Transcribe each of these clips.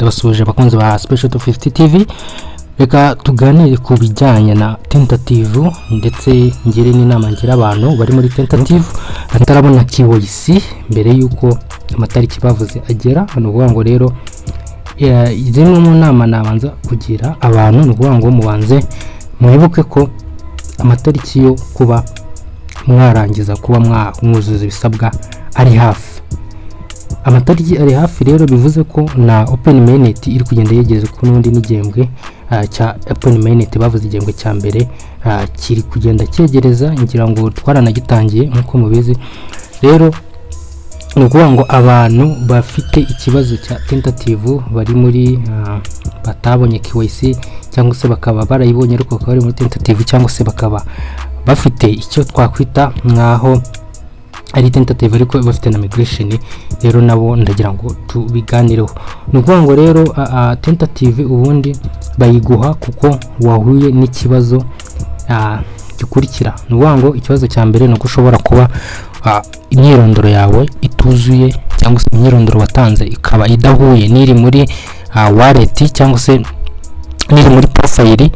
ndabasuje abakunzi ba Special 250 TV. Reka tuganire ku bijyanye na tentative ndetse ngire n'inama ngira abantu bari muri tentative atarabona KYC mbere yuko amatariki bavuze agera. Hano vuga ngo rero zimwe mu nama nabanza kugira abantu nuvuga ngo mubanze mwibuke ko amatariki yo kuba mwarangiza kuba mwuzuza ibisabwa ari hafi. Amatariki ari hafi rero bivuze ko na open mainnet iri kugenda yegereza ku nundi n'igembwe cya open mainnet bavuze igembwe cya mbere kiri kugenda cyegereza, ngira ngo twaranagitangiye nkuko mubizi. Rero nukuvuga ngo abantu bafite ikibazo cya tentative bari muri batabonye KYC cyangwa se bakaba barayibonye ariko bakaba bari muri tentative cyangwa se bakaba bafite icyo twakwita nkaho ari tentative ariko bafite na migration, rero nabo ndagira ngo tubiganireho. Nukuvuga ngo rero tentative ubundi bayiguha kuko wahuye n'ikibazo gikurikira. Nukuvuga ngo ikibazo cya mbere nuko ushobora kuba imyirondoro yawe ituzuye cyangwa se imyirondoro watanze ikaba idahuye n'iri muri wallet cyangwa se n'iri muri profile,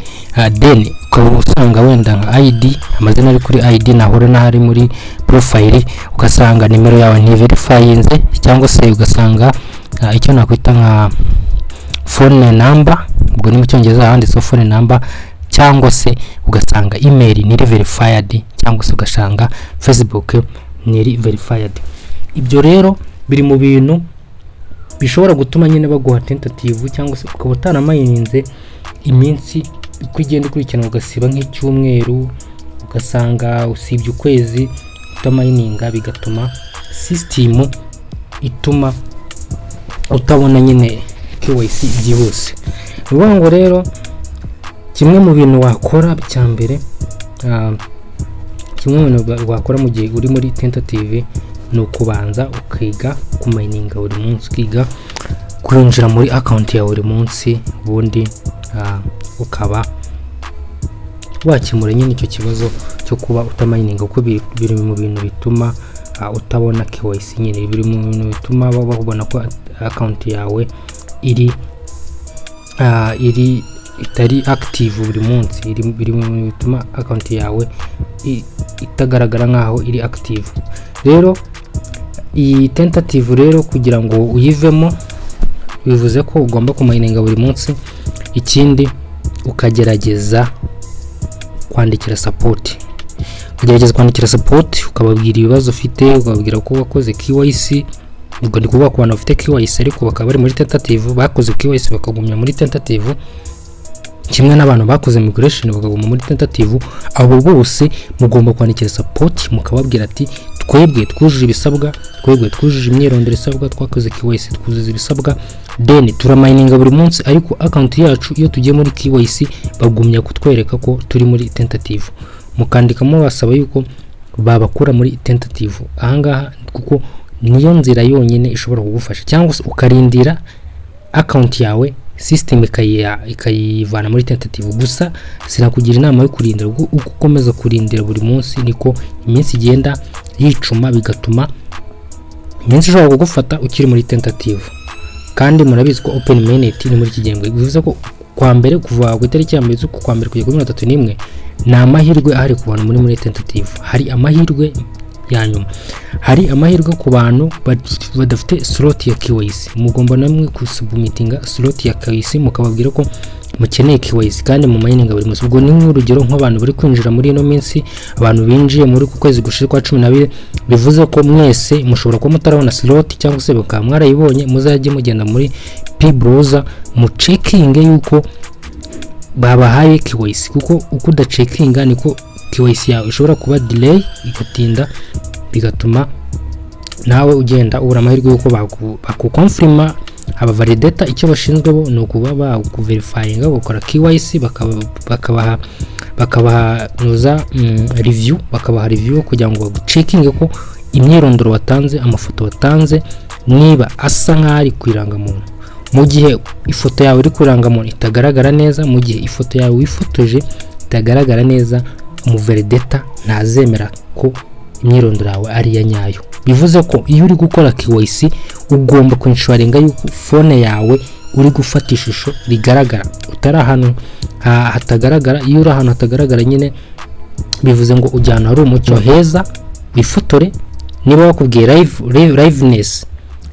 then ukaba usanga wenda nka ID amazina ari kuri ID nahora n'ahari muri profile, ugasanga nimero yawe ntiverifyinze cyangwa se ugasanga icyo nakwita nka phone number, ubwo ni mu cyongereza handitse phone number, cyangwa se ugasanga email ni verified cyangwa se ugasanga Facebook ni verified. Ibyo rero biri mu bintu bishobora gutuma nyine baguha tentative cyangwa se ukaba utaramayininze iminsi kugenda ukurikirana ugasiba nk'icyumweru, ugasanga usibye ukwezi utamayininga, bigatuma system ituma utabona nyine KYC byihuse. Nuvuga ngo rero kimwe mu bintu wakora cya mbere wakora mu gihe uri muri tentative ni ukubanza ukiga kumayininga buri munsi, ukiga kwinjira muri account ya buri munsi, ubundi ukaba wakemura nyine icyo kibazo cyo kuba utamayininga, kuko biri mu bintu bituma utabona KYC, nyine biri mu bintu bituma babona ko account yawe itari active buri munsi, biri mu bintu bituma account yawe itagaragara nkaho iri active. Rero iyi tentative rero kugira ngo uyivemo bivuze ko ugomba kumayininga buri munsi. Ikindi ukagerageza kwandikira support, ukababwira ibibazo ufite, ukababwira ko wakoze KYC. Ubwo ndi kuvuga ku bantu bafite KYC ariko bakaba bari muri tentative, bakoze KYC bakagumya muri tentative, kimwe n'abantu bakoze migration bakaguma muri tentative. Abo bose mugomba kwandikira support mukababwira ati twebwe twujuje ibisabwa, twebwe twujuje imyirondoro isabwa, twakoze KYC twuzuza ibisabwa, then turamayininga buri munsi, ariko account yacu iyo tugiye muri KYC bagumya kutwereka ko turi muri tentative. Mukandikamo basaba yuko babakura muri tentative ahangaha, kuko niyo nzira yonyine ishobora kugufasha, cyangwa se ukarindira account yawe system ikayivana muri tentative. Gusa sinakugira inama yo kurindira, uko ukomeza kurindira buri munsi niko iminsi igenda yicuma, bigatuma iminsi ishobora kugufata ukiri muri tentative. Kandi murabizi ko open mainnet ni muri kigembwe, bivuze ko kwa mbere kuva ku itariki ya mbere z'ukwa mbere kugera kuri 31 ni amahirwe ahari ku bantu muri tentative. Hari amahirwe ya nyuma, hari amahirwe ku bantu badafite slot ya KYC. Mugomba namwe kusubmitinga slot ya KYC mukababwira ko mukeneye KYC kandi mu mayininga buri munsi. Ubwo ni nk'urugero nk'abantu bari kwinjira muri ino minsi, abantu binjiye muri ku kwezi gushize kwa 12, bivuze ko mwese mushobora kuba mutarabona slot cyangwa se bakaba mwarayibonye, muzajye mugenda muri P browser mu checking yuko babahaye KYC, kuko uko udacekinga niko KYC yawe ishobora kuba delay igatinda, bigatuma nawe ugenda ubura amahirwe yuko bakukonfirma. Aba validator icyo bashinzwe bo ni ukuba bakuverifyinga, bakora KYC, bakabaha review kugira ngo bagucekinge ko imyirondoro watanze, amafoto watanze niba asa nk'ari kwiranga muntu. Mu gihe ifoto yawe iri kuranga muntu itagaragara neza, mu gihe ifoto yawe wifotoje itagaragara neza, umuvalidata ntazemera ko imyirondoro yawe ari ya nyayo. Bivuze ko iyo uri gukora KYC ugomba kwinshuringa yuko phone yawe uri gufata ishusho rigaragara, utari ahantu hatagaragara. Iyo uri ahantu hatagaragara nyine bivuze ngo ujyana hari umucyo heza wifotore. Niba wakubwiye liveness,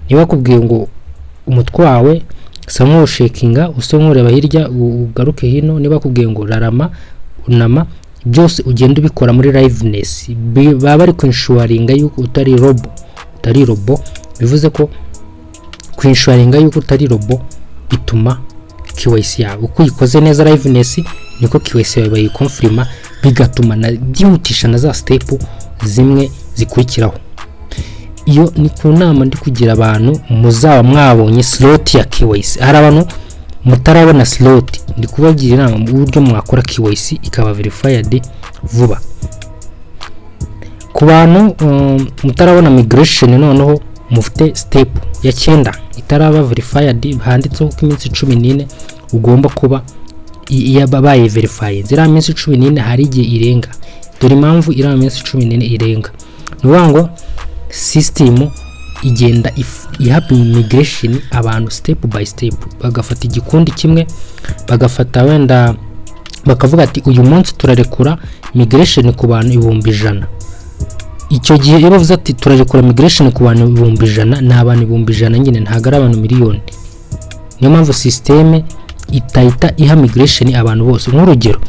niba wakubwiye ngo umutwe wawe sa nk'ushekinga usa nk'ureba hirya ugaruke hino, niba wakubwiye ngo rarama unama, byose ugenda ubikora muri liveness. Baba bari kwinshuwaringa yuko utari robo. Bivuze ko kwinshuwaringa yuko utari robo bituma KYC yawe uko uyikoze neza liveness, niko KYC yawe bayikonfirma, bigatuma byihutisha na za step zimwe zikurikiraho. Iyo ni ku nama ndi kugira abantu muzaba mwabonye slot ya KYC. Hari abantu mutarabona slot, ndi kubagira inama mu buryo mwakora KYC ikaba verified vuba. Ku bantu mutarabona migration, noneho mufite step ya 9 itaraba verified, handitseho ko iminsi 14 ugomba kuba yabaye verified. Zira minsi 14 hari igihe irenga. Dore impamvu ira minsi 14 irenga, nuvuga ngo system igenda ihabwa migration abantu step by step. Bagafata igikundi kimwe, bagafata wenda bakavuga ati uyu munsi turarekura migration ku bantu 100,000. Icyo gihe iyo bavuze ati turarekura migration ku bantu 100,000, ni abantu 100,000 nyine, ntago ari abantu miliyoni. Niyo mpamvu system itahita iha migration abantu bose. Nk'urugero,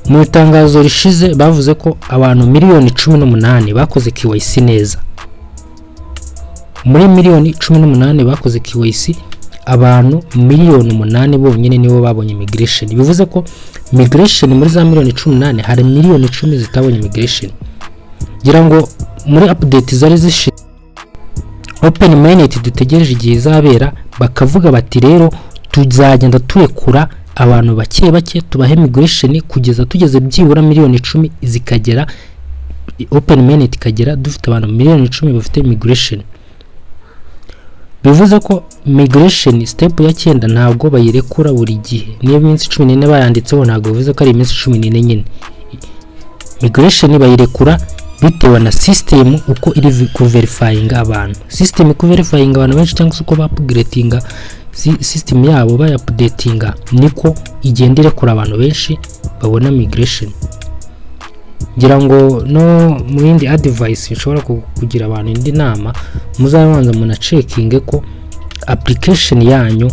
mu itangazo rishize bavuze ko abantu miliyoni 18 bakoze KYC neza. Muri miliyoni 18 bakoze KYC, abantu miliyoni 8 bonyine nibo babonye migration. Bivuze ko migration muri za miliyoni 18 hari miliyoni 10 zitabonye migration. Gira ngo muri update zari zishe Open Mainnet dutegereje igihe izabera, bakavuga bati rero tuzagenda turekura abantu bake tubahe migration kugeza tugeze byibura miliyoni 10 zikagera. Open Mainnet ikagera dufite abantu miliyoni 10 bafite migration. Bivuze ko migration step ya 9 ntabwo bayirekura buri gihe. Niyo minsi 14 bayanditseho ntabwo bivuze ko ari iminsi 14 nyine. Migration bayirekura bitewe na system uko iri ku verifying abantu. System ku verifying abantu benshi cyangwa uko ba upgradinga system yabo ba updatinga, niko igenda irekura abantu benshi babona migration. Ngira ngo no mu yindi advice nshobora kugira abantu indi nama, muzabanza muna checking ko application yanyu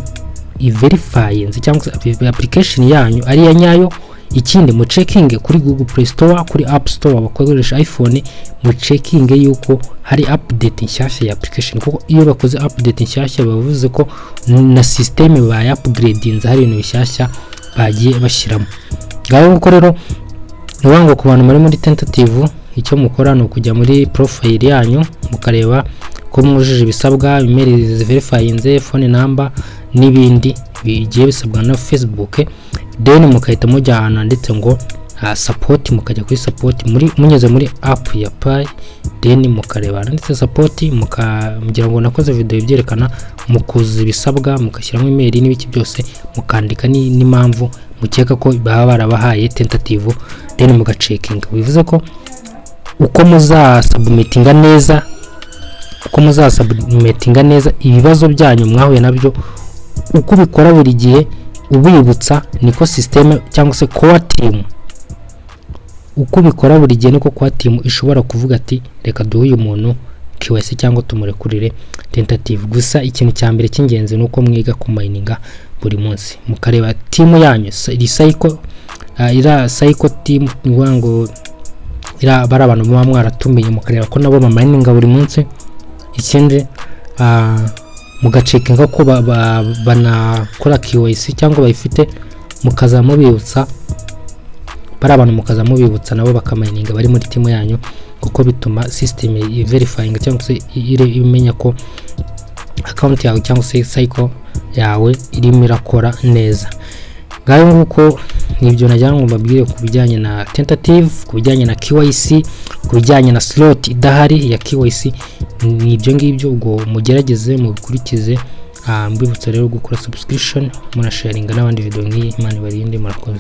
i-verifying cyangwa application yanyu ari ya nyayo. Ikindi mu checking kuri Google Play Store, kuri App Store bakoresha iPhone, mu checking yuko hari update nshyashya ya application, kuko iyo bakoze update nshyashya bavuze ko na system ba upgradinze hari ibintu bishyashya bagiye bashyiramo. Ngaho uko rero niwango ku bantu muri tentative, icyo mukora no kujya muri profile yanyu mukareba ko mwujuje ibisabwa, email verifying, phone number n'ibindi bigiye bisabwa na Facebook. Then mukahita mujya ahantu handitse ngo support, mukajya kuri support munyeze muri app ya Pi. Then mukareba handitse support, mukagira ngo nakoze video ibyerekana mukuza ibisabwa, mukashyiramo email n'ibiki byose, mukandika n'impamvu mukeka ko baba barabahaye tentative. Then mugachecking. Bivuze ko uko muzasubmitinga neza ibibazo byanyu mwahuye nabyo, uko bikora buri gihe ubibutsa, niko system cyangwa se core team uko bikora buri gihe, niko core team ishobora kuvuga ati reka duhe uyu muntu KYC cyangwa tumurekurire tentative. Gusa ikintu cya mbere cy'ingenzi nuko mwiga ku mininga buri munsi, mukareba team yanyu ira cycle team, ngo ira bara abantu muba mwaratumiye, mukareba ko nabo mininga buri munsi. Ikindi mugacekinga ko banakora KYC cyangwa bayifite, mukazamubibutsa bari abantu, mukazamubibutsa nabo bakamininga bari muri team yanyu, kuko bituma system verifying cyangwa se imenya ko account yawe cyangwa se cycle yawe irimo irakora neza. Ngayo nguko nibyo najyana ngo mbabwire ku bijyanye na tentative, ku bijyanye na KYC, ku bijyanye na slot idahari ya KYC. Nibyo ngibyo, ubwo mugerageze mubikurikize. Mbibutsa rero gukora subscription, muna sharinga n'abandi video nk'iyi. Imana ibarinde, murakoze.